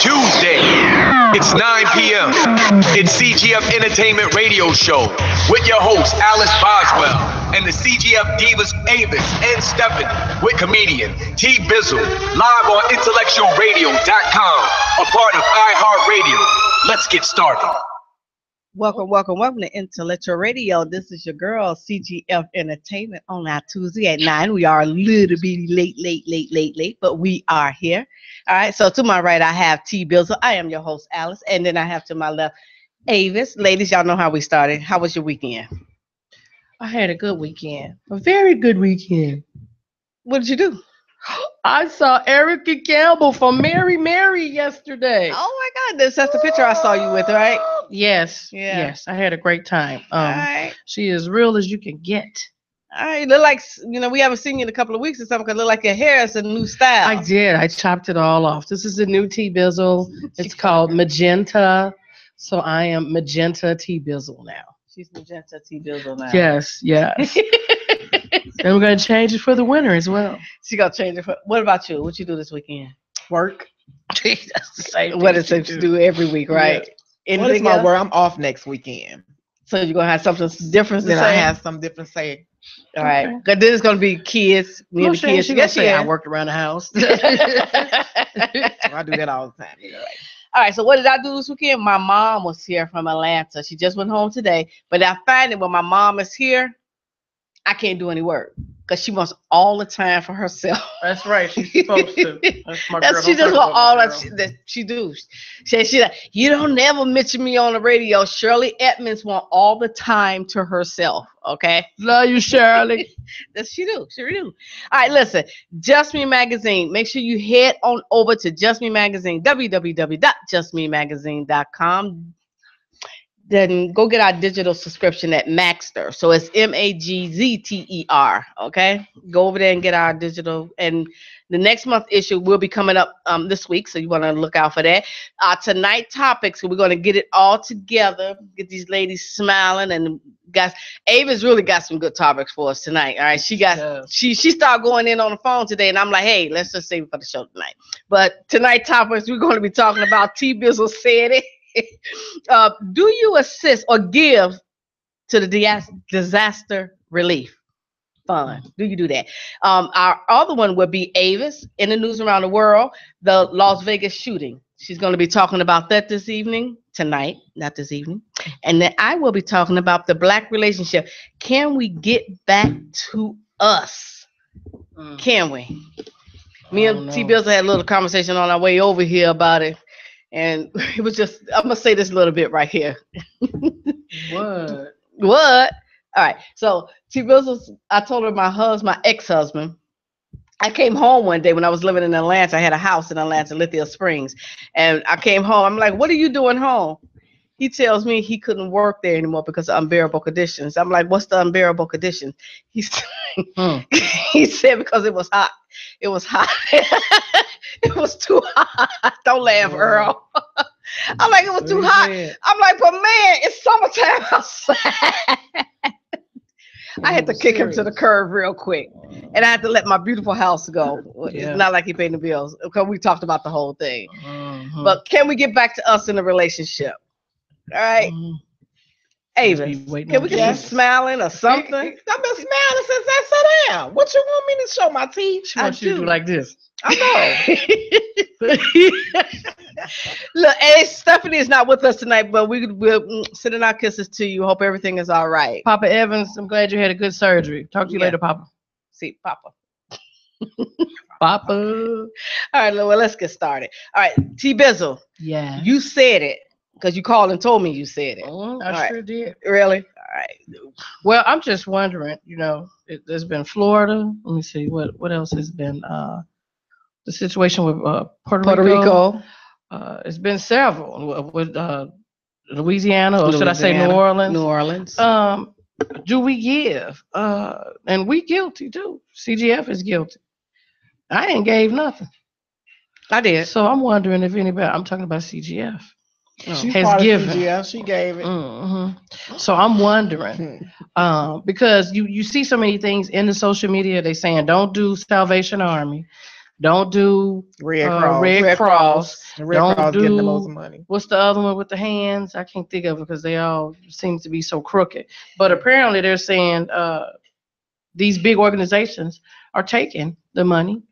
Tuesday. It's 9 p.m. It's CGF Entertainment Radio Show with your host, Alice Boswell, and the CGF Divas Avis and Stephanie with comedian T Bizzle, live on IntellectualRadio.com, a part of iHeartRadio. Let's get started. Welcome to Intellectual Radio. This is your girl, CGF Entertainment, on our Tuesday at 9. We are a little bit late, but we are here. All right, so to my right, I have T. Bizzle. I am your host, Alice. And then I have to my left, Avis. Ladies, y'all know how we started. How was your weekend? I had a good weekend. A very good weekend. What did you do? I saw Erica Campbell from Mary Mary yesterday. Oh, my God. That's the picture I saw you with, right? Yes. Yeah. Yes. I had a great time. All right. She is real as you can get. All right. Look like, we haven't seen you in a couple of weeks or something because it look like your hair is a new style. I did. I chopped it all off. This is the new T Bizzle. It's called Magenta. So I am Magenta T Bizzle now. She's Magenta T Bizzle now. Yes. And we're going to change it for the winter as well. She going to change it. What about you? What you do this weekend? Work. That's the same what it's to do every week, right? Yeah. What is my work? I'm off next weekend. So you're going to have something different to say? I have something different to say. All right. Because then it's going to be kids. Me and the kids. She say I worked around the house. I do that all the time. Right. All right, so what did I do this weekend? My mom was here from Atlanta. She just went home today. But I find that when my mom is here, I can't do any work because she wants all the time for herself. That's right. She's supposed to. That's my girl. She just want all that she do. She like, you don't never mention me on the radio. Shirley Edmonds want all the time to herself. Okay. Love you, Shirley. That's she do. She do. All right, listen. Just Me Magazine. Make sure you head on over to Just Me Magazine, www.justmemagazine.com. Then go get our digital subscription at Maxter. So it's Magzter. Okay, go over there and get our digital. And the next month issue will be coming up this week, so you want to look out for that. Tonight topics, we're going to get it all together. Get these ladies smiling, and guys, Ava's really got some good topics for us tonight. All right, she started going in on the phone today, and I'm like, hey, let's just save it for the show tonight. But tonight topics, we're going to be talking about T. Bizzle said it. Do you assist or give to the disaster relief fund? Do you do that? Our other one would be Avis in the news around the world, the Las Vegas shooting. She's going to be talking about that tonight, not this evening. And then I will be talking about the Black relationship. Can we get back to us? Can we? Me and T. Bizzle had a little conversation on our way over here about it. And it was just, I'm going to say this a little bit right here. What? All right. So, T. Bizzle, I told her my ex-husband, I came home one day when I was living in Atlanta. I had a house in Atlanta, Lithia Springs. And I came home. I'm like, what are you doing home? He tells me he couldn't work there anymore because of unbearable conditions. I'm like, what's the unbearable conditions? He said because it was hot. It was hot. It was too hot. Don't laugh, Earl. I'm like, it was too hot. I'm like, but man, it's summertime outside. I had to kick him to the curb real quick. And I had to let my beautiful house go. Yeah. It's not like he paid the bills because we talked about the whole thing. But can we get back to us in a relationship? All right. Ava, can we get you smiling or something? I've been smiling since I sat down. What you want me to show my teeth? She wants you to do like this. I know. Look, hey, Stephanie is not with us tonight, but we'll send in our kisses to you. Hope everything is all right. Papa Evans, I'm glad you had a good surgery. Talk to you later, Papa. See, Papa. Papa. All right, well, let's get started. All right, T. Bizzle. Yeah. You said it. Because you called and told me you said it. I sure did. Really? All right. Well, I'm just wondering, there's been Florida. Let me see, what else has been the situation with Puerto Rico. It's been several with Louisiana, or should I say New Orleans? New Orleans. Do we give? And we guilty too. CGF is guilty. I ain't gave nothing. I did. So I'm wondering if anybody, I'm talking about CGF. Has given. CGF, she gave it. So I'm wondering, because you see so many things in the social media. They saying don't do Salvation Army. Don't do Red Cross. Red Cross. The Red Don't Cross do getting the most money. what's the other one with the hands? I can't think of it because they all seem to be so crooked. But apparently they're saying these big organizations are taking the money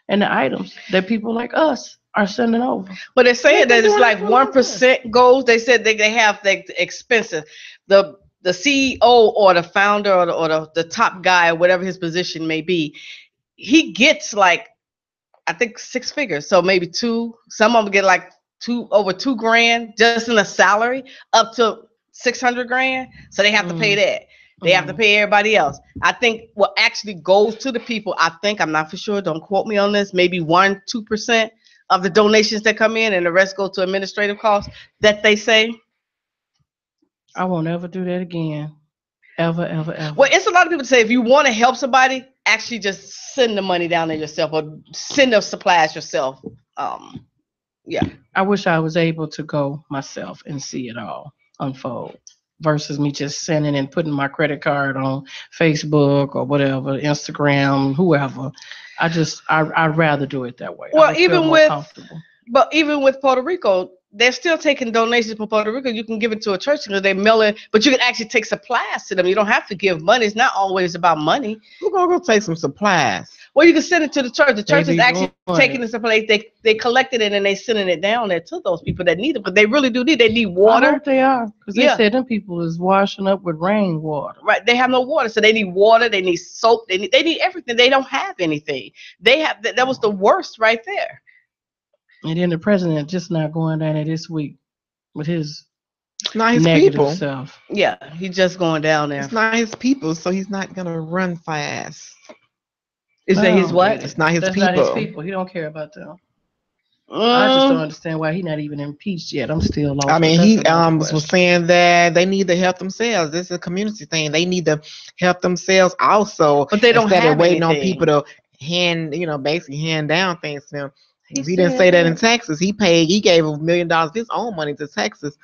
and the items that people like us are sending over. But they're saying that it's like 1% goes. They said they have the expenses. The CEO or the founder or the top guy or whatever his position may be, he gets like, I think 6 figures. So maybe two. Some of them get like over $2,000 just in a salary, up to 600 grand. So they have to pay that. They have to pay everybody else. I think what actually goes to the people, I'm not for sure, don't quote me on this, maybe 1-2% of the donations that come in, and the rest go to administrative costs that they say. I won't ever do that again. Ever, ever, ever. Well, it's a lot of people say if you want to help somebody, actually just send the money down there yourself or send the supplies yourself. Yeah. I wish I was able to go myself and see it all unfold versus me just sending and putting my credit card on Facebook or whatever, Instagram, whoever. I'd rather do it that way. Well, even with Puerto Rico, they're still taking donations from Puerto Rico. You can give it to a church because they mail it, but you can actually take supplies to them. You don't have to give money. It's not always about money. Who's gonna go take some supplies? Well, you can send it to the church. The church is actually taking the supplies. They collected it and they sending it down there to those people that need it, but they really do need. They need water. I hope they are, because they said them people is washing up with rainwater. Right, they have no water, so they need water. They need soap. They need everything. They don't have anything. They have that was the worst right there. And then the president just not going down there this week with his not his negative people. Self. Yeah, he's just going down there. It's not his people, so he's not gonna run fast. Is that his what? It's not his That's people. Not his people. He don't care about them. I just don't understand why he's not even impeached yet. I'm still lost. I mean, he was saying that they need to help themselves. This is a community thing. They need to help themselves also. But they don't instead have of waiting anything. On people to basically hand down things to them. He didn't say that in Texas. He gave $1 million of his own money to Texas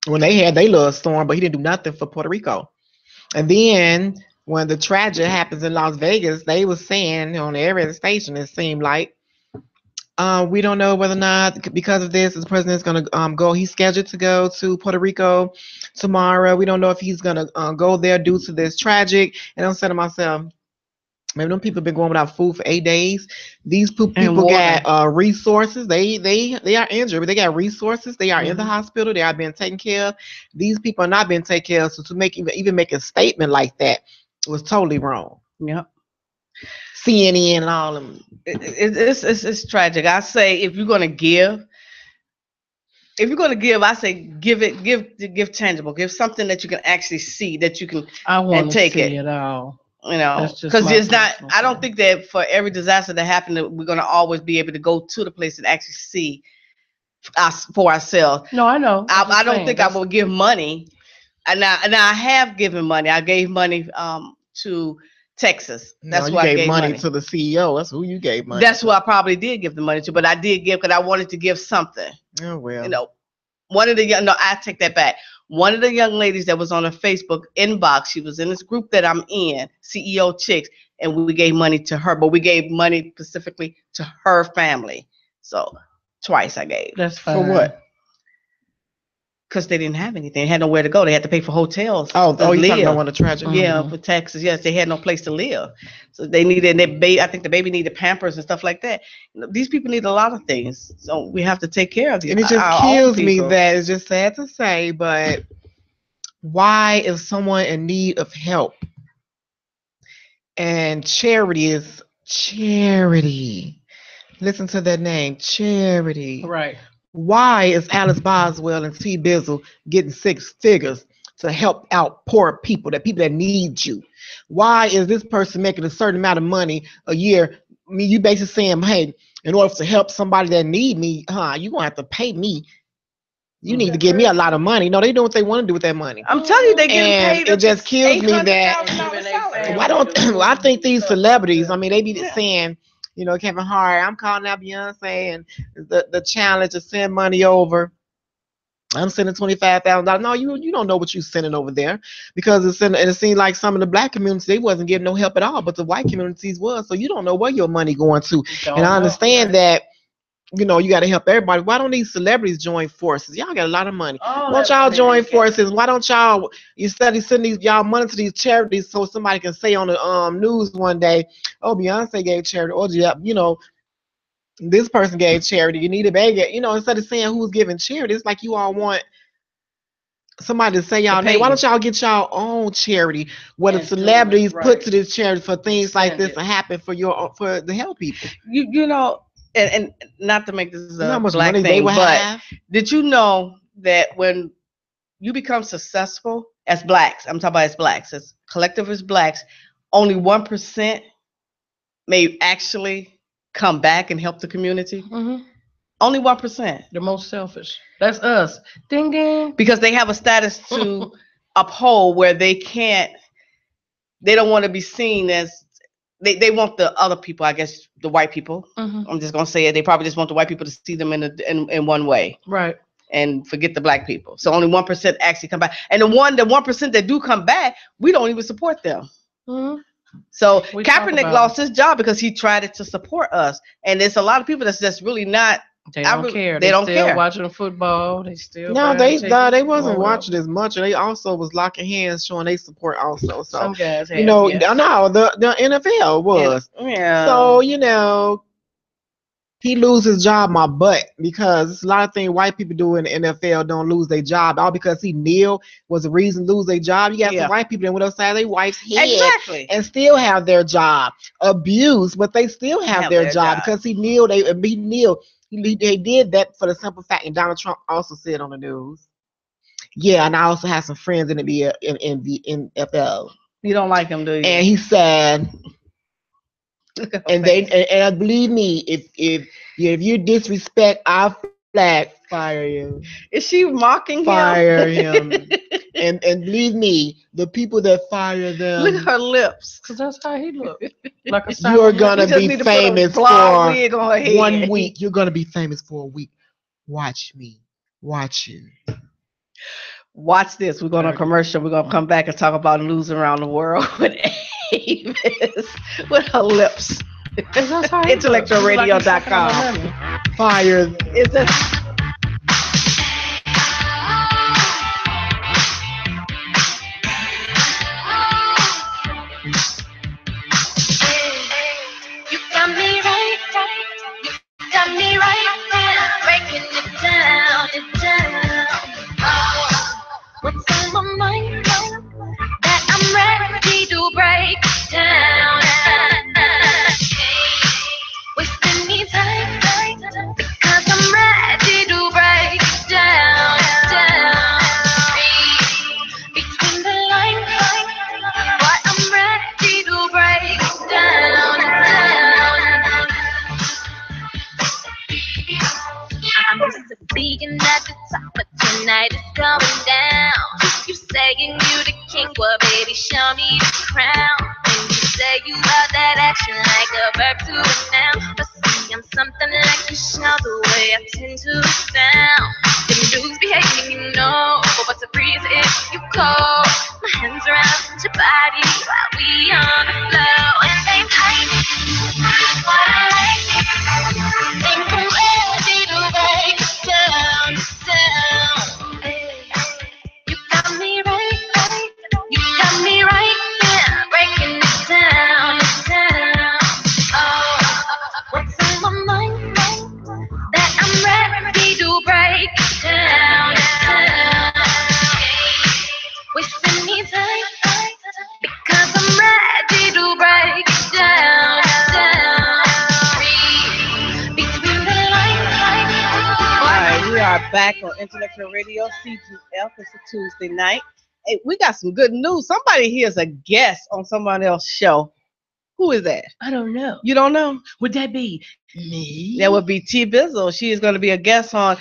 when they had their little storm, but he didn't do nothing for Puerto Rico. And then when the tragedy happens in Las Vegas, they were saying on every station, it seemed like, we don't know whether or not, because of this, the president's going to go. He's scheduled to go to Puerto Rico tomorrow. We don't know if he's going to go there due to this tragic. And I'm saying to myself, maybe them people have been going without food for 8 days. These people got resources. They are injured, but they got resources. They are in the hospital. They are being taken care of. These people are not being taken care of. So to even make a statement like that was totally wrong. Yep. CNN and all of them. It's tragic. I say if you're gonna give, I say give tangible. Give something that you can actually see, that you can take it all. Because it's not. I don't think that for every disaster that happened, that we're gonna always be able to go to the place and actually see us for ourselves. No, I know. I don't think I will give money. And I have given money. I gave money to Texas. That's why I gave money to the CEO. That's who you gave money. That's who I probably did give the money to. But I did give because I wanted to give something. Oh well. I take that back. One of the young ladies that was on a Facebook inbox, she was in this group that I'm in, CEO Chicks, and we gave money to her. But we gave money specifically to her family. So twice I gave. That's fine. For what? Because they didn't have anything. They had nowhere to go. They had to pay for hotels. Oh, you're talking about one of the tragedy. Yeah, for Texas. Yes, they had no place to live. So they needed I think the baby needed Pampers and stuff like that. These people need a lot of things. So we have to take care of these. And it just kills me that it's just sad to say, but why is someone in need of help? And charity is charity. Listen to that name, charity. Right. Why is Alice Boswell and T. Bizzle getting 6 figures to help out poor people, people that need you? Why is this person making a certain amount of money a year? I mean, you basically saying, hey, in order to help somebody that need me, you're going to have to pay me. You need to give me a lot of money. No, they do what they want to do with that money. I'm telling you, they getting paid. It just kills me that I think these celebrities, I mean, they be saying, Kevin Hart, I'm calling out Beyonce and the challenge to send money over. I'm sending $25,000. No, you don't know what you're sending over there, because it seemed like some of the black communities, they wasn't getting no help at all, but the white communities was. So you don't know where your money going to. And I understand that, you know, you got to help everybody. Why don't these celebrities join forces? Y'all got a lot of money. Why don't y'all join forces? Why don't y'all, instead of sending y'all money to these charities so somebody can say on the news one day, oh, Beyonce gave charity, or you know, this person gave charity, you need a bag, you know, instead of saying who's giving charity, it's like you all want somebody to say y'all name. Why don't y'all get y'all own charity where the celebrities put to this charity for things like this to happen for the help people? You know, and not to make this a black thing, but did you know that when you become successful as blacks, I'm talking about as blacks, as collective as blacks, only 1% may actually come back and help the community. Mm-hmm. Only 1%. The most selfish. That's us. Ding ding. Because they have a status to uphold where they don't want to be seen as, they want the other people, I guess, the white people. Mm-hmm. I'm just gonna say it. They probably just want the white people to see them in one way. Right. And forget the black people. So only 1% actually come back. And the 1% that do come back, we don't even support them. Mm-hmm. So Kaepernick lost his job because he tried it to support us. And there's a lot of people that's just really not. They don't care. They don't still care. Watching football. They still. No, they wasn't watching as much. They also was locking hands, showing they support also. So some guys have, you know, no, the NFL was. Yeah. So you know, he lose his job my butt, because it's a lot of things white people do in the NFL don't lose their job. All because he kneel was the reason to lose their job. You got some white people that went upside their wife's head and still have their job. Abused, but they still have their job because he kneeled. He did that for the simple fact, and Donald Trump also said on the news. Yeah, and I also have some friends in the NFL. You don't like him, do you? And he said, and believe me, if you disrespect our flag, fire you. Is she mocking him? Fire him. and believe me, the people that fire them. Look at her lips. Because that's how he looked. Like you're gonna be famous for 1 week. You're gonna be famous for a week. Watch me. Watching. Watch this. We're going to commercial. We're gonna come back and talk about losing around the world with Avis with her lips. IntellectualRadio.com. Fire. Is that? What's on my mind that I'm ready to break down? Wasting me time because I'm ready to break down. Between the lines, but I'm ready to break down. I'm used to being at the top, but tonight it's going down. You saying you the king, well baby show me the crown. And you say you love that action like a verb to a noun. But see I'm something like you show the way I tend to sound. Them dudes be hating, you know, but to breeze if you cold. My hands around your body while we on the floor. And they tight, what I like. Think I'm ready to break down. You got me right, yeah, breaking it down. Oh, what's on my mind that I'm ready to break down. Wasting me time because I'm ready to break down. Between the lines. All right, we are back on Intellectual Radio, CGF. It's a Tuesday night. Hey, we got some good news. Somebody here is a guest on someone else's show. Who is that? I don't know. You don't know? Would that be me? That would be T Bizzle. She is going to be a guest on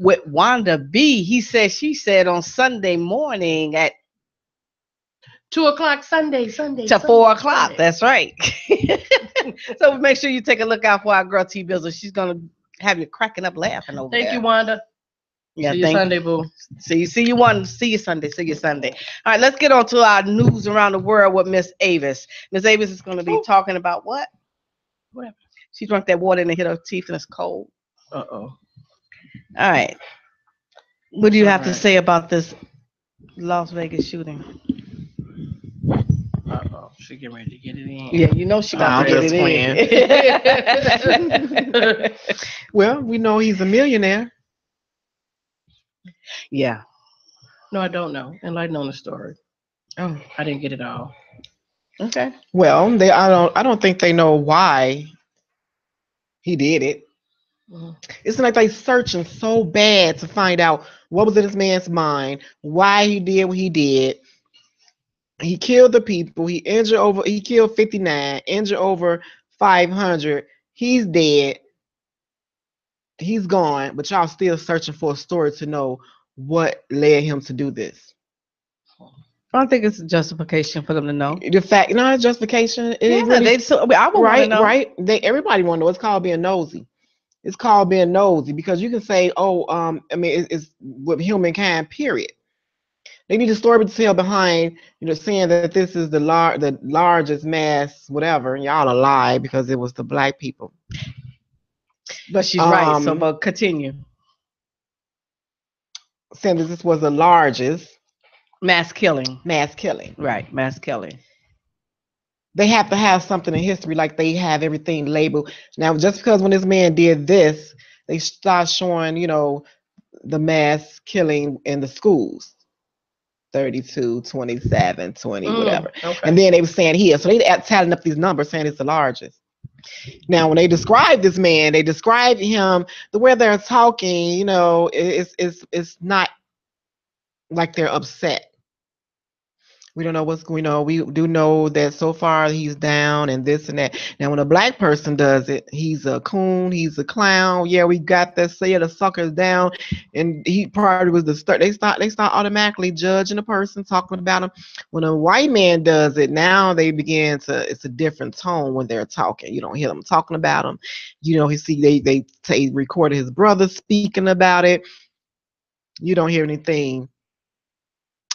with Wanda B. She said on Sunday morning at 2 o'clock Sunday to 4 o'clock. That's right. So make sure you take a look out for our girl T Bizzle. She's going to have you cracking up laughing over there. Thank you, Wanda. Yeah, See you Sunday, boo. See you one. See you Sunday. See you Sunday. All right, let's get on to our news around the world with Miss Avis. Miss Avis is going to be talking about what? What? She drank that water and it hit her teeth and it's cold. Uh-oh. All right. What do you have to say about this Las Vegas shooting? Uh-oh. She getting ready to get it in. Yeah, you know she got to get it in. Well, we know he's a millionaire. Yeah. No, I don't know. Enlighten on the story. Oh, I didn't get it all. Okay. Well, I don't think they know why he did it. Mm-hmm. It's like they searching so bad to find out what was in this man's mind, why he did what he did. He killed the people. He killed 59, injured over 500. He's dead. He's gone, but y'all still searching for a story to know what led him to do this. I don't think it's a justification for them to know. The fact, no, justification. I would want to know. Right. Everybody want to know. It's called being nosy. It's called being nosy because you can say, I mean, it's with humankind. Period. They need a story to tell behind, saying that this is the largest mass, whatever. And y'all are lie because it was the black people. But she's right. So, but continue. Saying that this was the largest mass killing. Right, mass killing. They have to have something in history, like they have everything labeled. Now, just because when this man did this, they start showing, the mass killing in the schools. 32, 27, 20, whatever. Okay. And then they were saying here. So they tallying up these numbers saying it's the largest. Now, when they describe this man, they describe him, the way they're talking, it's not like they're upset. We don't know what's going on. We do know that so far he's down and this and that. Now, when a black person does it, he's a coon, he's a clown. Yeah, we got that. Say the sucker's down, and he probably was the start. They start automatically judging the person, talking about him. When a white man does it, now they begin to. It's a different tone when they're talking. You don't hear them talking about him. They recorded his brother speaking about it. You don't hear anything.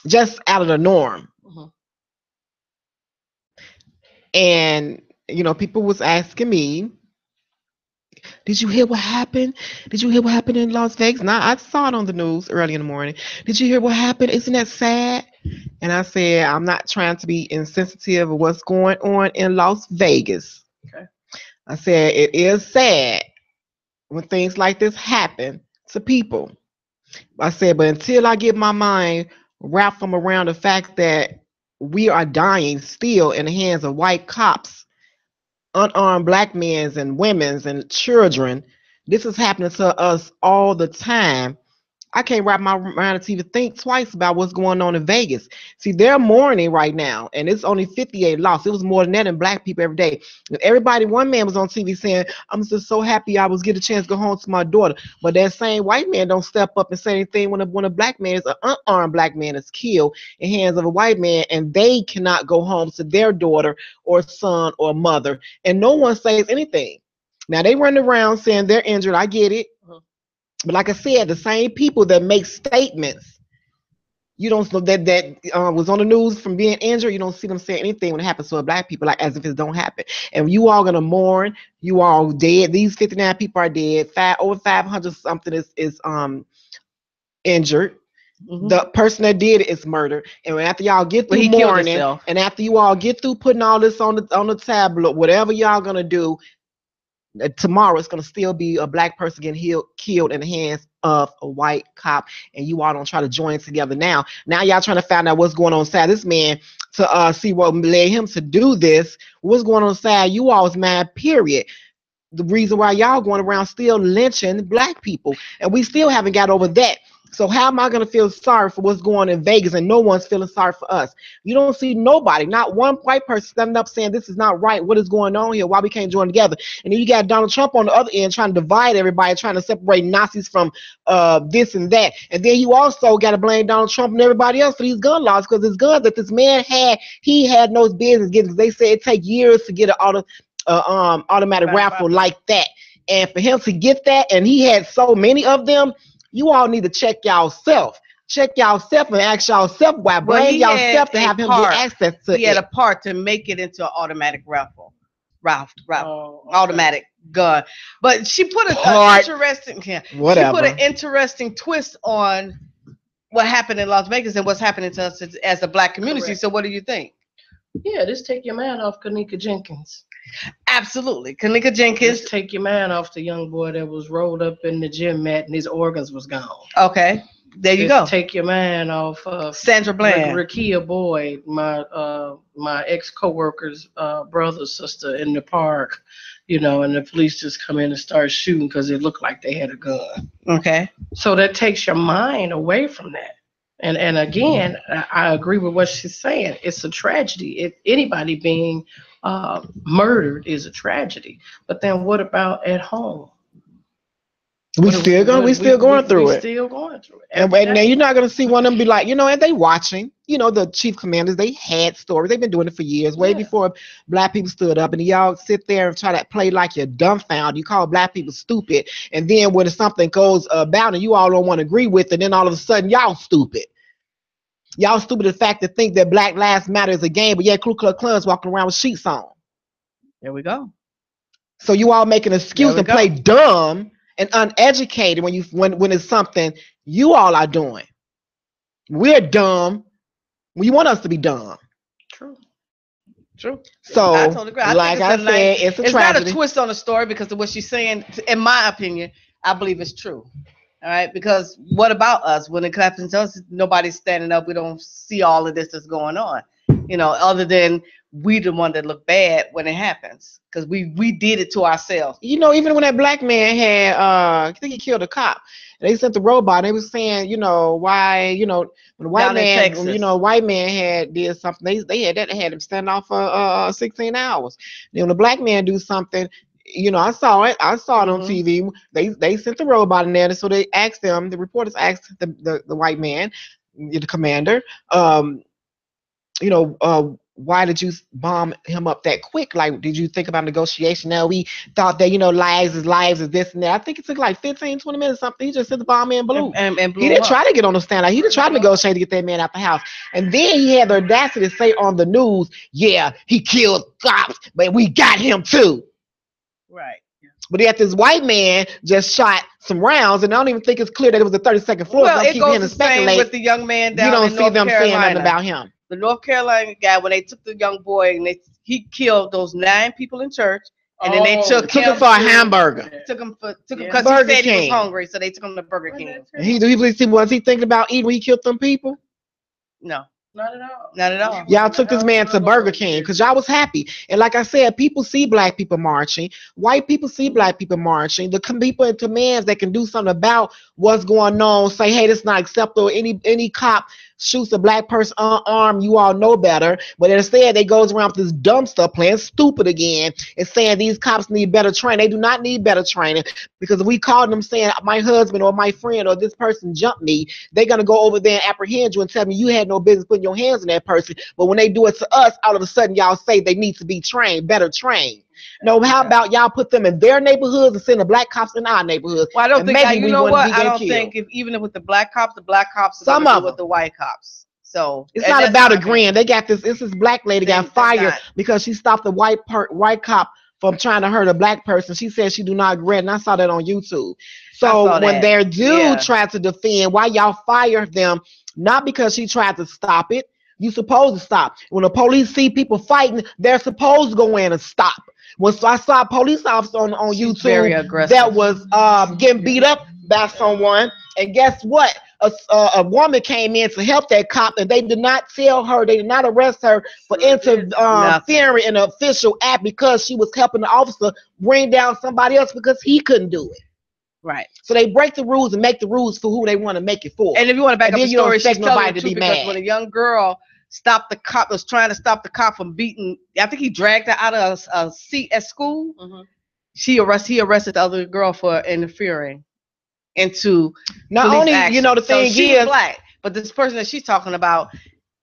Just out of the norm. Mm-hmm. And, people was asking me, did you hear what happened? Did you hear what happened in Las Vegas? Now, I saw it on the news early in the morning. Did you hear what happened? Isn't that sad? And I said, I'm not trying to be insensitive of what's going on in Las Vegas. Okay. I said, it is sad when things like this happen to people. I said, but until I get my mind wrapped around the fact that we are dying still in the hands of white cops, unarmed black men and women and children. This is happening to us all the time. I can't wrap my mind to even think twice about what's going on in Vegas. See, they're mourning right now, and it's only 58 lost. It was more than that in black people every day. And one man was on TV saying, I'm just so happy I was getting a chance to go home to my daughter. But that same white man don't step up and say anything when a black man is an unarmed black man is killed in the hands of a white man, and they cannot go home to their daughter or son or mother, and no one says anything. Now, they run around saying they're injured. I get it. But like I said, the same people that make statements, you don't know that was on the news from being injured. You don't see them say anything when it happens to black people, like as if it don't happen. And you all gonna mourn. You all dead. These 59 people are dead. Over 500 something is injured. Mm-hmm. The person that did it is murdered. And after y'all get through mourning, and after you all get through putting all this on the tablet, whatever y'all gonna do. Tomorrow it's going to still be a black person getting killed in the hands of a white cop, and you all don't try to join together now y'all trying to find out what's going on inside this man to see what led him to do this. What's going on inside you all is mad, period. The reason why y'all going around still lynching black people, and we still haven't got over that. So how am I going to feel sorry for what's going on in Vegas and no one's feeling sorry for us? You don't see nobody, not one white person standing up saying this is not right. What is going on here? Why we can't join together? And then you got Donald Trump on the other end trying to divide everybody, trying to separate Nazis from this and that. And then you also got to blame Donald Trump and everybody else for these gun laws, because his guns that this man had, he had no business getting. They say it take years to get an automatic rifle like that. And for him to get that, and he had so many of them, You all need to check yourself. Check yourself and ask yourself why. Blame yourself to have him get access to it. He had a part to make it into an automatic automatic gun. But she put an interesting twist on what happened in Las Vegas and what's happening to us as a black community. Correct. So what do you think? Yeah, just take your man off Kanika Jenkins. Absolutely. Kanika Jenkins. Just take your man off the young boy that was rolled up in the gym mat and his organs was gone. Okay. There you go. Take your man off Sandra Bland. Rakia Boyd, my ex-co-worker's brother, sister in the park, and the police just come in and start shooting because it looked like they had a gun. Okay. So that takes your mind away from that. And again, I agree with what she's saying. It's a tragedy. Anybody being murdered is a tragedy. But then what about at home? We still going through it. And now you're not going to see one of them be like, and they watching, the chief commanders, they had stories. They've been doing it for years, way before black people stood up. And y'all sit there and try to play like you're dumbfounded. You call black people stupid. And then when something goes about and you all don't want to agree with it, then all of a sudden y'all stupid. Y'all stupid the fact to think that Black Lives Matter is a game, but Ku Klux Klan's walking around with sheets on. There we go. So you all make an excuse and play dumb and uneducated when it's something you all are doing. We're dumb when you want us to be dumb. True. So, I totally agree. Like I said, it's a tragedy. Not a twist on the story because of what she's saying. In my opinion, I believe it's true. All right, because what about us? When it happens to us, nobody's standing up. We don't see all of this that's going on. Other than we the one that look bad when it happens because we did it to ourselves. Even when that black man had, I think he killed a cop. They sent the robot. And they was saying, why, when the white man, had did something, they had him stand off for 16 hours. Then when the black man do something, I saw it on TV. They sent the robot in there, so they asked them. The reporters asked the white man, the commander, why did you bomb him up that quick? Like, did you think about negotiation? Now, we thought that, lives is this and that. I think it took like 15, 20 minutes or something. He just sent the bomb in blue. And blew he didn't try to get on the stand. He didn't try to negotiate to get that man out the house. And then he had the audacity to say on the news, yeah, he killed cops, but we got him too. Right. But yet this white man just shot some rounds, and I don't even think it's clear that it was the 32nd floor. Well, it goes the same with the young man down in North Carolina. You don't see them saying nothing about him. The North Carolina guy, when they took the young boy and he killed those 9 people in church, and then they took him for a hamburger. Took him because he said he was hungry, so they took him to Burger King. Was he thinking about eating when he killed them people? No. Not at all. Not at all. Y'all took this man to Burger King because y'all was happy. And like I said, people see black people marching. White people see black people marching. The people in commands that can do something about what's going on, say, hey, this is not acceptable. Any cop shoots a black person unarmed, you all know better. But instead, they goes around with this dumb stuff, playing stupid again, and saying these cops need better training. They do not need better training, because if we call them saying my husband or my friend or this person jumped me, they're going to go over there and apprehend you and tell me you had no business putting your hands on that person. But when they do it to us, all of a sudden, y'all say they need to be trained, better trained. No, how about y'all put them in their neighborhoods and send the black cops in our neighborhoods? Well, I don't think, you know what? I don't think even with the black cops are some of with the white cops. So it's not about agreeing. They got this. This black lady got fired because she stopped the white cop from trying to hurt a black person. She said she do not agree, and I saw that on YouTube. So when their dude tried to defend, why y'all fire them? Not because she tried to stop it. You supposed to stop. When the police see people fighting, they're supposed to go in and stop. When I saw a police officer on YouTube that was getting beat up by someone, and guess what? A woman came in to help that cop, and they did not tell her, they did not arrest her for interfering in an official act because she was helping the officer bring down somebody else because he couldn't do it. Right. So they break the rules and make the rules for who they want to make it for. And if you want to back up the story, she's telling the truth because when a young girl was trying to stop the cop from beating, I think he dragged her out of a seat at school. Mm-hmm. He arrested the other girl for interfering into not only action. The thing is black, but this person that she's talking about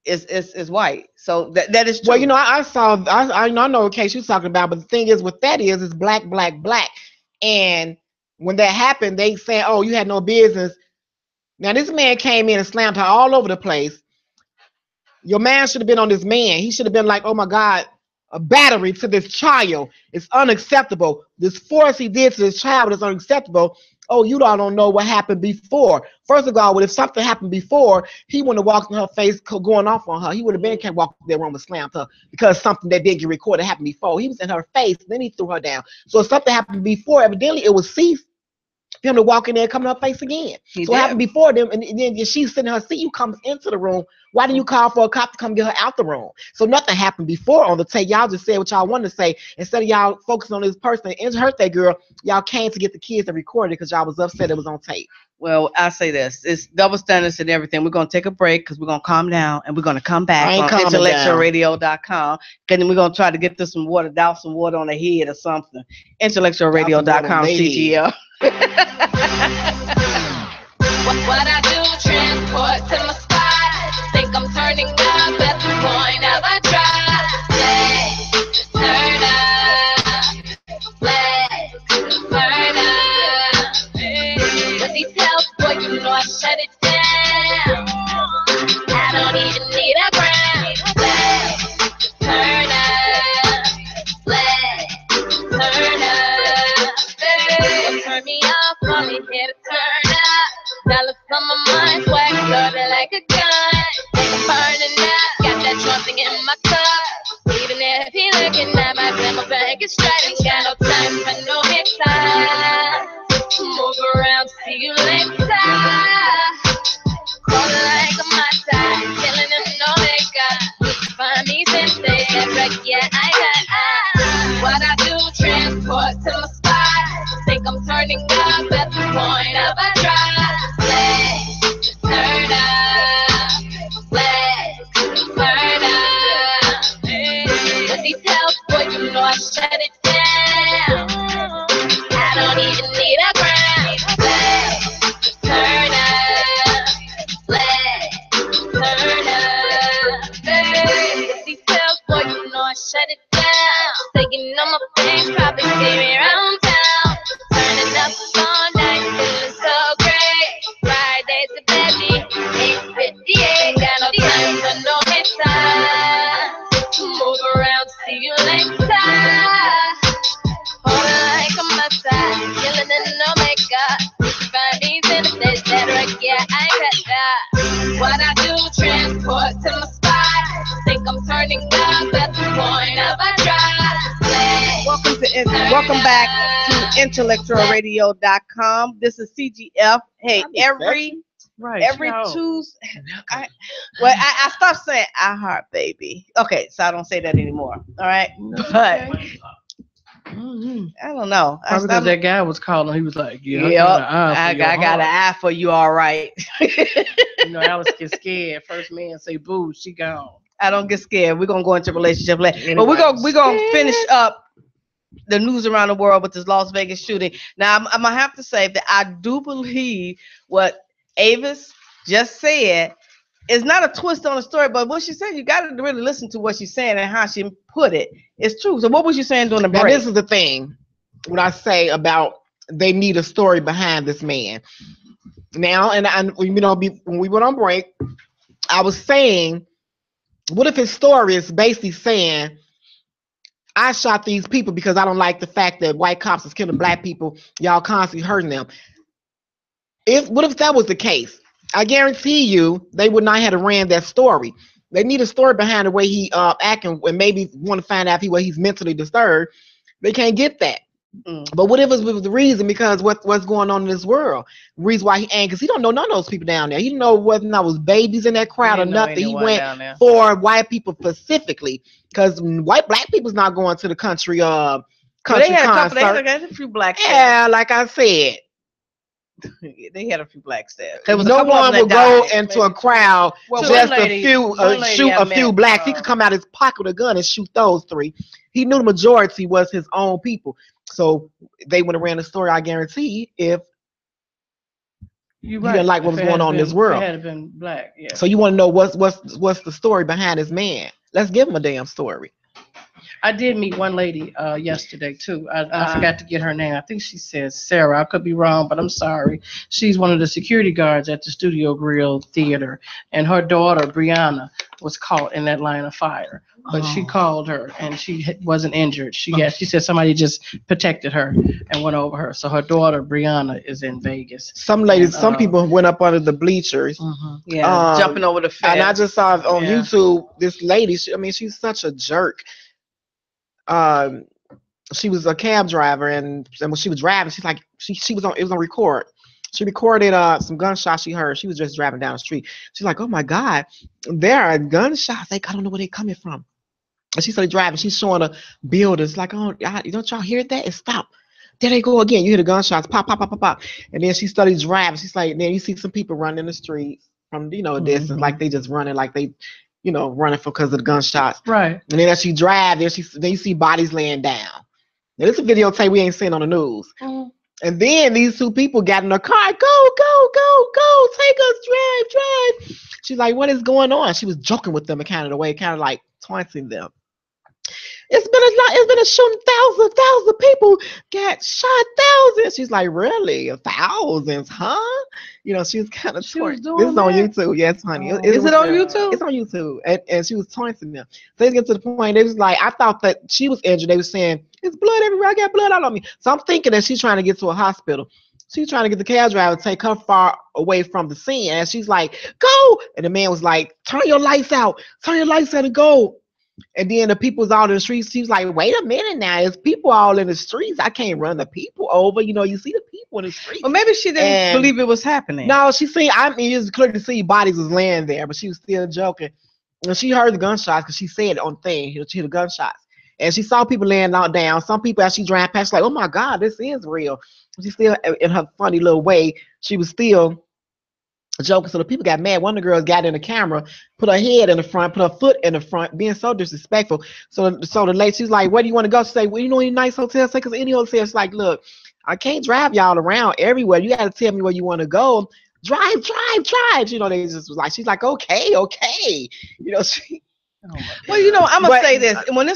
is white. So that is true. Well, I know what case you're talking about, but the thing is with that is black, and when that happened, they say, oh, you had no business Now, this man came in and slammed her all over the place. Your man should have been on this man. He should have been like, oh, my God, a battery to this child is unacceptable. This force he did to this child is unacceptable. Oh, you all don't know what happened before. First of all, if something happened before, he wouldn't have walked in her face going off on her. He would have been can't walk in their room and slammed her because something that did get recorded happened before. He was in her face, then he threw her down. So if something happened before, evidently it was cease for him to walk in there and come in her face again. So it happened before them, and then she's sitting in her seat. You come into the room. Why didn't you call for a cop to come get her out the room? So nothing happened before on the tape. Y'all just said what y'all wanted to say. Instead of y'all focusing on this person and hurt that girl, y'all came to get the kids and recorded it because y'all was upset it was on tape. Well, I say this. It's double standards and everything. We're going to take a break because we're going to calm down and we're going to come back on IntellectualRadio.com. And then we're going to try to get this some water, douse some water on the head or something. IntellectualRadio.com, CGF. What I do, transport to my spot. Think I'm turning up at the point of a drop. Let's turn up. Let's turn up. With these help, boy, you know I shut it down. I don't even need a ground. Let's turn up. Let's turn up. Turn me off, want me here to turn up. Dollars on my mind, swag loaded like a gun. Burning up, got that drunk thing in my cup. Even if he looking at my bank is straight, ain't got no time for no mix-up. Move around, see you later. Call like a mata, killing in no makeup. Find me since they wreck, yeah, I got what I do, transport to my spot. Think I'm turning up at the point of a drop. Let's turn up. Let's turn up. With these help, boy, you know I shut it down. I don't even need a ground. Let's turn up. Let's turn up. With these help, boy, you know I shut it down. Taking on my face, probably see me around town. Turning up all night, feeling so great. Friday to baby, 8:58. Got no time for no mix-up. Move around, see you later. Hold like a massage, killing in no makeup. Find these in the place that right, yeah, I got that. What I do, transport to my spot. Think I'm turning up at the point of a drop. Welcome back to IntellectualRadio.com. This is CGF. Hey, every Tuesday. I stopped saying I heart baby. Okay, so I don't say that anymore. All right, but I don't know. Because that guy was calling, he was like, I got an eye for you, all right. You know, Alice gets scared. First man say boo, she gone. I don't get scared. We're gonna go into a relationship later. But we're gonna finish up the news around the world with this Las Vegas shooting. Now I'm gonna have to say that I do believe what Avis just said is not a twist on the story, but what she said, you got to really listen to what she's saying and how she put it. It's true. So what was you saying during the break? Now, this is the thing. What I say about they need a story behind this man. Now, and you know, when we went on break, I was saying, what if his story is basically saying, I shot these people because I don't like the fact that white cops is killing black people. Y'all constantly hurting them. What if that was the case? I guarantee you they would not have ran that story. They need a story behind the way he acting, and maybe want to find out he's mentally disturbed. They can't get that. But what if it was the reason? Because what's going on in this world? The reason why he angry, because he don't know none of those people down there. He didn't know whether or not it was babies in that crowd or nothing. He went for white people specifically, because black people's not going to the country concert. They had a few blacks. Yeah, like I said. They had a few blacks there. No one would go into a crowd just shoot a few blacks. He could come out his pocket with a gun and shoot those three. He knew the majority was his own people. So they would have ran the story, I guarantee, if you didn't like what was going on in this world. It had been black, yeah. So you want to know what's the story behind this man. Let's give him a damn story. I did meet one lady yesterday too. I forgot to get her name. I think she says Sarah. I could be wrong, but I'm sorry. She's one of the security guards at the Studio Grill Theater, and her daughter Brianna was caught in that line of fire. But she called her, and she wasn't injured. She said somebody just protected her and went over her. So her daughter Brianna is in Vegas. Some ladies, some people went up under the bleachers. Yeah, jumping over the fence. And I just saw on YouTube this lady. She's such a jerk. She was a cab driver, and when she was driving, she's like, she was on. It was on record. She recorded some gunshots she heard. She was just driving down the street. She's like, "Oh my God, there are gunshots. I don't know where they're coming from." And she started driving. She's showing a builders like, "Oh, don't y'all hear that? And stop. There they go again. You hear the gunshots, pop, pop, pop, pop, pop." And then she started driving. She's like, then you see some people running in the street from a distance, like they just running, like they, running because of the gunshots. Right. And then as she drives, then you see bodies laying down. Now this is a videotape we ain't seen on the news. And then these two people got in the car. Go, go, go, go. Take us, drive. She's like, what is going on? She was joking with them in kind of the way, kind of like taunting them. It's been a shooting. Thousands people got shot. Thousands. She's like, really? Thousands, huh? She was kind of taunting. This is on YouTube. Yes, honey. Is it on YouTube? It's on YouTube. And she was taunting them. So they get to the point. They was like, I thought that she was injured. They were saying, it's blood everywhere. I got blood all on me. So I'm thinking that she's trying to get to a hospital. She's trying to get the cab driver to take her far away from the scene. And she's like, go. And the man was like, turn your lights out. Turn your lights out and go. And then the people's all in the streets. She was like, wait a minute now. There's people all in the streets. I can't run the people over. You see the people in the streets. Well, maybe she didn't believe it was happening. No, it was clear to see bodies was laying there, but she was still joking. And she heard the gunshots because she said on thing, she heard the gunshots. And she saw people laying out down. Some people, as she drove past, she's like, oh my God, this is real. She still, in her funny little way, she was still joking. So the people got mad. One of the girls got in the camera, put her head in the front, put her foot in the front, being so disrespectful. So the lady, she's like, where do you want to go? She say, well, any nice hotel? Say, because any hotel. She's like, look, I can't drive y'all around everywhere. You got to tell me where you want to go. Drive. They just was like, she's like, okay. She. Well, I'm gonna say this: when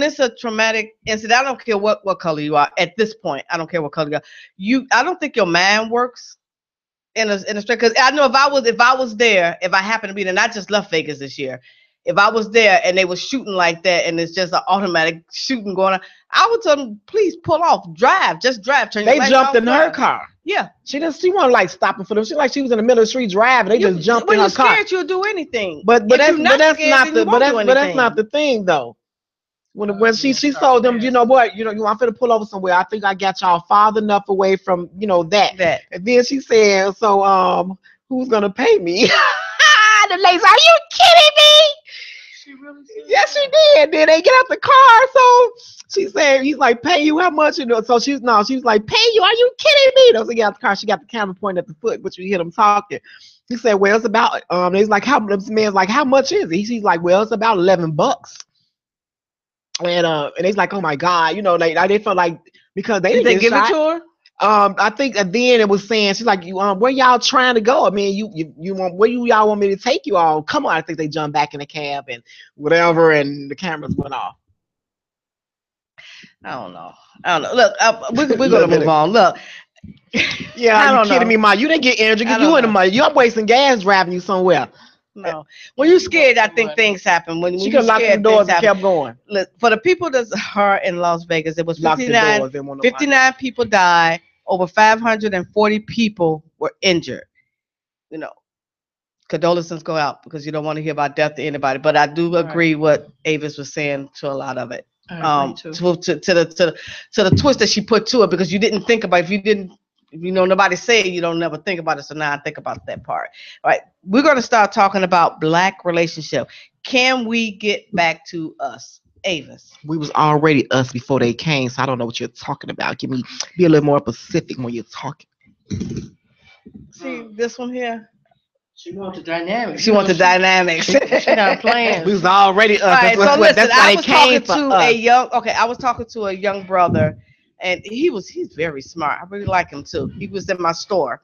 it's a traumatic incident, I don't care what color you are. At this point, I don't care what color you are. I don't think your mind works in a straight. Because I know if I was there, if I happened to be there, and I just left Vegas this year. If I was there and they were shooting like that, and it's just an automatic shooting going on, I would tell them, please pull off, just drive. Turn your lights jumped off, in her car. Yeah, she wasn't like stopping for them. She was in the middle of the street driving. They just jumped in her car. When you're scared, you'll do anything. But that's not the thing though. When she told them, I'm finna pull over somewhere. I think I got y'all far enough away from that. And then she said, so who's gonna pay me? The lady, are you kidding me? She really said yes, she did. Then they get out the car. So she said, he's like, pay you how much? So she was like, pay you? Are you kidding me? So she got out the car. She got the camera pointed at the foot, which you hear them talking. She said, well, it's about, he's like, this man's like, how much is it? She's like, well, it's about $11. And he's like, oh my God, they felt like, because they didn't give it to her? I think then it was saying, she's like, where y'all trying to go? I mean, you want, where y'all want me to take you all? Come on. I think they jumped back in the cab and whatever, and the cameras went off. I don't know. Look, we're gonna move on. Look. Yeah, are you kidding me, Ma? You didn't get injured. You in the money. You're wasting gas driving you somewhere. No. When you're scared, I think things happen. When she could lock the doors and kept going. Look, for the people that are in Las Vegas, it was 59 people died. Over 540 people were injured. Condolences go out because you don't want to hear about death to anybody. But I do agree what Avis was saying to a lot of it. To the twist that she put to it, because you didn't think about it. If you didn't, nobody said, you don't never think about it. So now I think about that part. All right, we're going to start talking about Black relationship. Can we get back to us? Avis. We was already us before they came, so I don't know what you're talking about. Be a little more specific when you're talking. See this one here? She wants the dynamics. She wants the dynamics. She got plans. We was already us. All right, so listen, I was talking to a young brother, and he's very smart. I really like him too. He was in my store,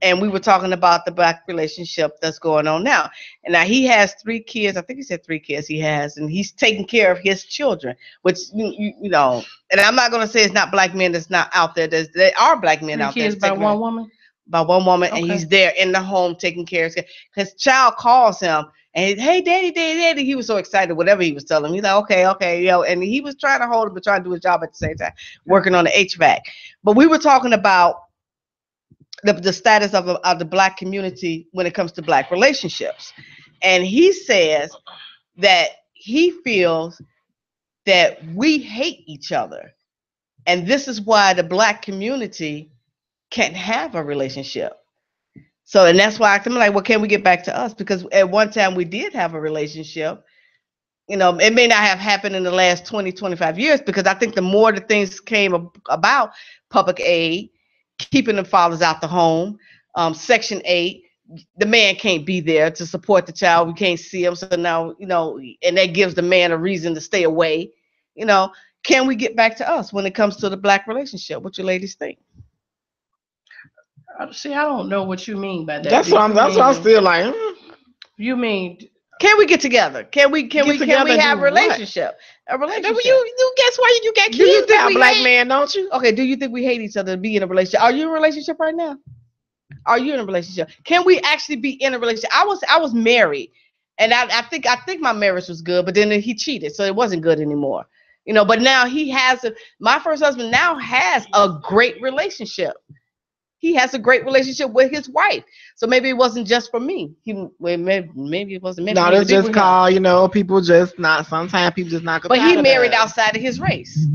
And we were talking about the black relationship that's going on now. And now he has 3 kids. I think he said 3 kids he has, and he's taking care of his children, which, you know, and I'm not going to say it's not black men that's not out there. There are black men 3 out there. kids by one woman? By one woman, Okay. and he's there in the home taking care of his child calls him, and hey, daddy. He was so excited, whatever he was telling him. He's like, okay, yo. And he was trying to hold him, but trying to do his job at the same time, working on the HVAC. But we were talking about the status of the black community when it comes to black relationships. And he says that he feels that we hate each other. And this is why the black community can't have a relationship. So, and that's why I'm like, well, can we get back to us? Because at one time we did have a relationship. You know, it may not have happened in the last 20, 25 years, because I think the more the things came about, public aid, keeping the fathers out the home, Section 8, the man can't be there to support the child. We can't see him. So now, you know, and that gives the man a reason to stay away. You know, can we get back to us when it comes to the black relationship? What you ladies think? See, I don't know what you mean by that. That's what I'm still like. You mean, can we get together? Can we have a relationship? A relationship. You guess why you got kids now, black man, don't you? Okay, do you think we hate each other to be in a relationship? Are you in a relationship right now? Are you in a relationship? Can we actually be in a relationship? I was married, and I think my marriage was good, but then he cheated, so it wasn't good anymore. You know, but now my first husband now has a great relationship. He has a great relationship with his wife. So maybe it wasn't just for me. Maybe it wasn't meant for me. No, it's just called, you know, people just not, sometimes people just not compatible. But he married outside of his race.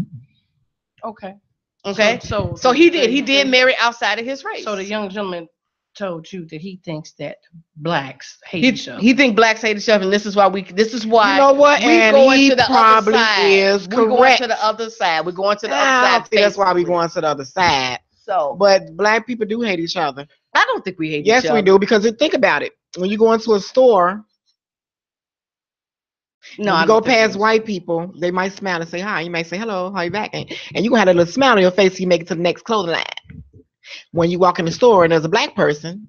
Okay. So he did marry outside of his race. So the young gentleman told you that he thinks that blacks hate each other. He thinks blacks hate each other, and this is why you know what? We going to the other side. We're going to the other side. We're going to the other side. That's why we're going to the other side. So, but black people do hate each other. I don't think we hate each other. Yes, we do, because think about it. When you go into a store, you go past white people, they might smile and say hi. You might say hello, how you back? And you gonna have a little smile on your face so you make it to the next clothing line. When you walk in the store and there's a black person,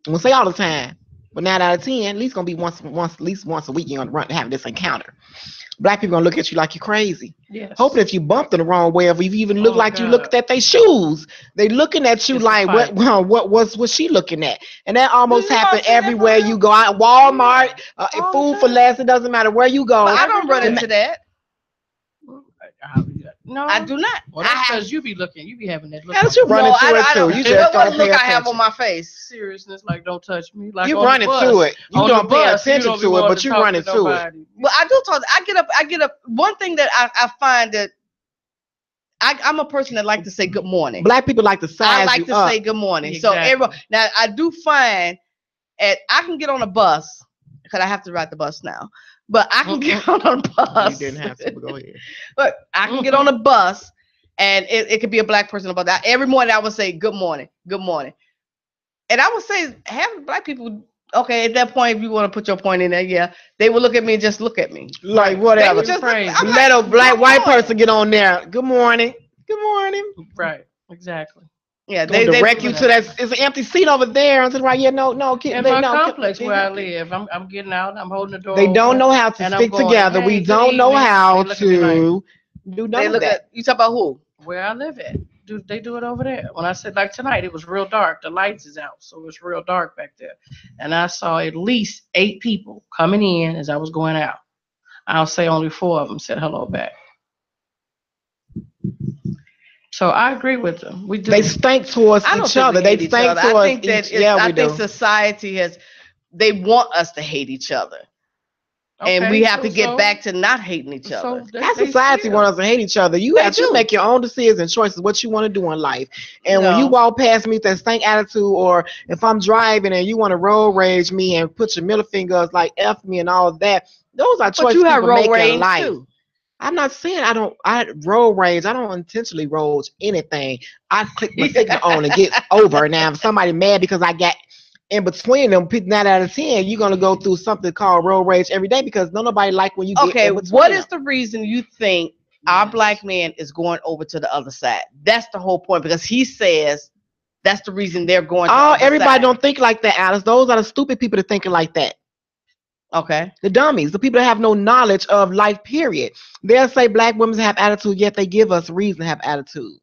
we'll say all the time, but 9 out of 10, at least gonna be at least once a week you're gonna have this encounter. Black people gonna look at you like you're crazy. Yes. Hoping if you bumped in the wrong way, if you even look like you looked at their shoes, they looking at you like what's she looking at? And that almost happen everywhere you go. Out Walmart, food for less. It doesn't matter where you go. But I don't run into that. No, I do not. Well, that's because you be having that look. That's you running to it too. You just what look I have on my face? Seriousness, like don't touch me. Like you running to it. You don't pay attention to it, but you running to it. Well, I do talk. I get up. One thing that I find that I'm a person that like to say good morning. Black people like to size I like to say good morning. Exactly. So now I do find I can get on a bus because I have to ride the bus now. But I can get on a bus. You didn't have to, but go ahead. But I can get on a bus, and it could be a black person about that. Every morning I would say, good morning, good morning. And I would say, have black people, okay, at that point, if you want to put your point in there, yeah, they would look at me and just look at me. Like, whatever. They would just let a black white person get on there. Good morning. Good morning. Right, exactly. Yeah, they direct you to that. It's an empty seat over there. On to the right. Yeah, no, kid. In my complex where I live, I'm getting out. I'm holding the door. They don't know how to stick together. We don't know how to do none of that. You talk about who? Where I live at. They do it over there. When I said like tonight, it was real dark. The lights is out, so it's real dark back there. And I saw at least 8 people coming in as I was going out. I'll say only 4 of them said hello back. So I agree with them. We do. They stink towards each other. They stink towards I think society they want us to hate each other. Okay, and we have to get back to not hating each other. That society wants us to hate each other. You have to make your own decisions and choices, what you want to do in life. And when you walk past me with that stank attitude, or if I'm driving and you want to road rage me and put your middle fingers like F me and all of that, those are choices people make in life. Too. I'm not saying I road rage. I don't intentionally road anything. I click my signal on and get over. Now, if somebody mad because I got in between them, 9 out of 10, you're going to go through something called road rage every day because nobody like when you get in between what is the reason you think our black man is going over to the other side? That's the whole point, because he says That's the reason they're going to Oh, other everybody side. don't think like that, Alice. Those are the stupid people that thinking like that. Okay. The dummies, the people that have no knowledge of life, period. They'll say black women have attitude, yet they give us reason to have attitude.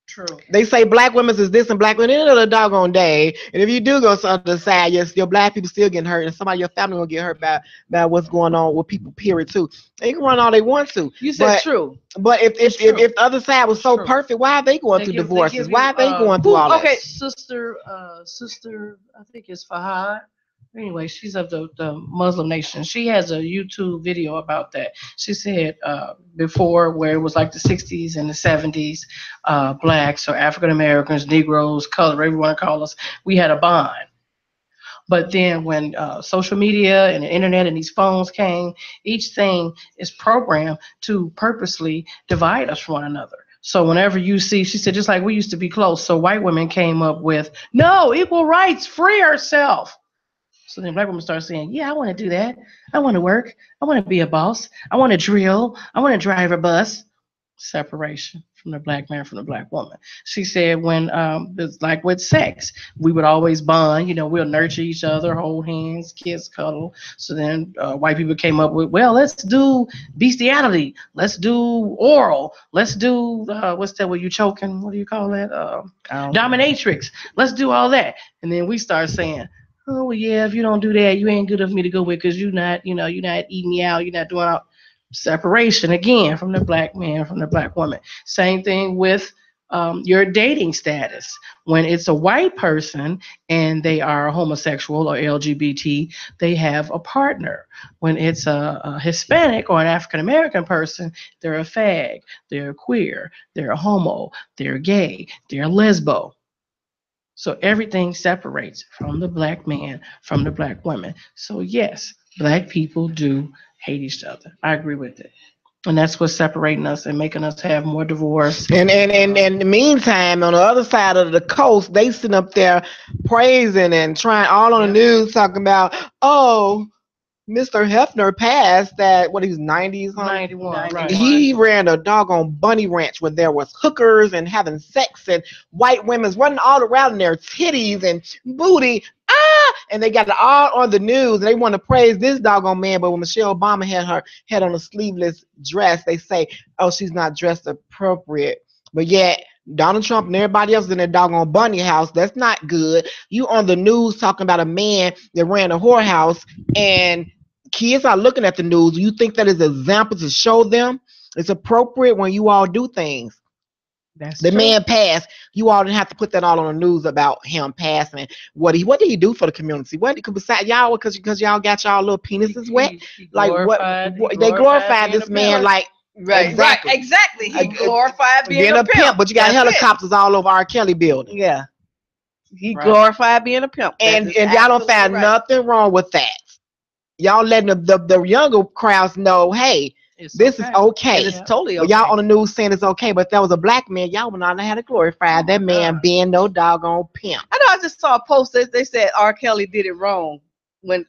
True. They say black women is this and black women in a doggone day. And if you do go to the other side, yes, your black people still getting hurt, and somebody in your family will get hurt by what's going on with people, period, too. They can run all they want to. You said true. But if the other side was so perfect, why are they going through divorces? Why are they going through all that? Okay, sister, I think it's Fahad. Anyway, she's of the Muslim nation. She has a YouTube video about that. She said before, where it was like the 60s and the 70s, blacks or African Americans, Negroes, color, whatever you want to call us, we had a bond. But then when social media and the internet and these phones came, each thing is programmed to purposely divide us from one another. So whenever you see, she said, just like we used to be close. So white women came up with, no, equal rights, free ourselves. So then black women start saying, yeah, I want to do that. I want to work. I want to be a boss. I want to drill. I want to drive a bus. Separation from the black man, from the black woman. She said when it's like with sex, we would always bond, we'll nurture each other, hold hands, kiss, cuddle. So then white people came up with, well, let's do bestiality. Let's do oral. Let's do, what's that, where you choking? What do you call that? Dominatrix. Let's do all that. And then we start saying, oh, well, yeah, if you don't do that, you ain't good enough for me to go with because you're not eating me out. You're not doing all. Separation again from the black man, from the black woman. Same thing with your dating status. When it's a white person and they are homosexual or LGBT, they have a partner. When it's a Hispanic or an African American person, they're a fag, they're queer, they're a homo, they're gay, they're a lesbo. So everything separates from the black man, from the black woman. So yes, black people do hate each other. I agree with it. And that's what's separating us and making us have more divorce. And in the meantime, on the other side of the coast, they sitting up there praising and trying all on the news talking about, oh, Mr. Hefner passed that, what, he was 90s? 91. Right. He ran a doggone bunny ranch where there was hookers and having sex and white women's running all around their titties and booty. And they got it all on the news. And they want to praise this doggone man. But when Michelle Obama had her head on a sleeveless dress, they say, oh, she's not dressed appropriate. But yet, Donald Trump and everybody else in their doggone bunny house. That's not good. You on the news talking about a man that ran a whorehouse, and kids are looking at the news. You think that is an example to show them it's appropriate when you all do things? That's the true. Man passed. You all didn't have to put that all on the news about him passing. What did he do for the community? Besides y'all, because y'all got y'all little penises wet? Like what? They glorified this man like. Right, exactly. He glorified being a pimp. But you got helicopters all over R. Kelly building. Yeah, he glorified being a pimp, and y'all don't find nothing wrong with that. Y'all letting the younger crowds know, hey, this is okay. It's totally okay. But y'all on the news saying it's okay, but if that was a black man, y'all would not have to glorify that man being no doggone pimp. I know. I just saw a post that they said R. Kelly did it wrong when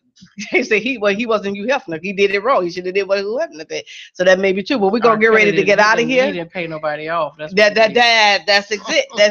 they said he wasn't Hugh Hefner. He did it wrong. He should have did what Hugh Hefner did. So that may be true. But we're gonna get ready to get out of here. He didn't pay nobody off. That's it. That's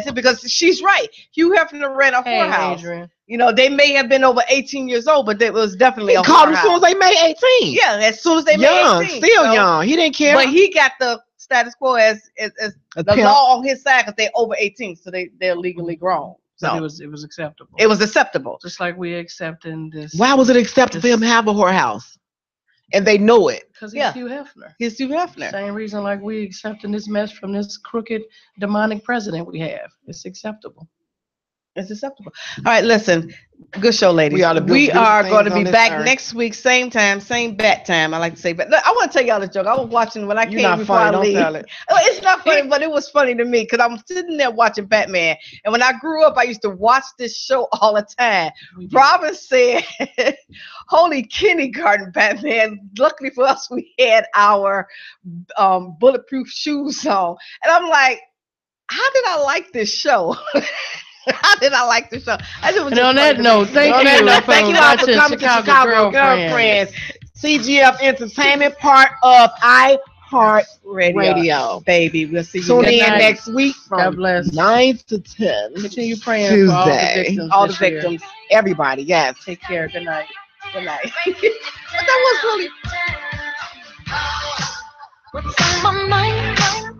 it. Because she's right. Hugh Hefner ran a whorehouse. Adrian. They may have been over 18 years old, but it was definitely a called as soon as they made 18. Yeah, as soon as they made 18. Still young. He didn't care. But he got the status quo as the law on his side because they're over 18, so they're legally grown. So it was acceptable. It was acceptable. Just like we accepting this. Why was it acceptable for him to have a whorehouse? And they know it. Because he's Hugh Hefner. He's Hugh Hefner. Same reason like we accepting this mess from this crooked, demonic president we have. It's acceptable. It's acceptable. All right, listen. Good show, ladies. We are going to be back next week, same time, same bat time. I like to say, but look, I want to tell y'all a joke. I was watching when I came before I leave. Don't tell it. It's not funny, but it was funny to me because I'm sitting there watching Batman. And when I grew up, I used to watch this show all the time. Robin said, "Holy kindergarten, Batman!" Luckily for us, we had our bulletproof shoes on, and I'm like, "How did I like this show?" How did I like the show? And on that note, thank you all for coming to Chicago Girlfriends. CGF Entertainment, part of Heart Radio. Baby, we'll see you Tune in night. next week God from bless. 9 to 10. Continue praying Tuesday. for all the victims. All the this year. victims. Everybody, yes. Take care. Good night. Good night. But that was really. What's on my mind?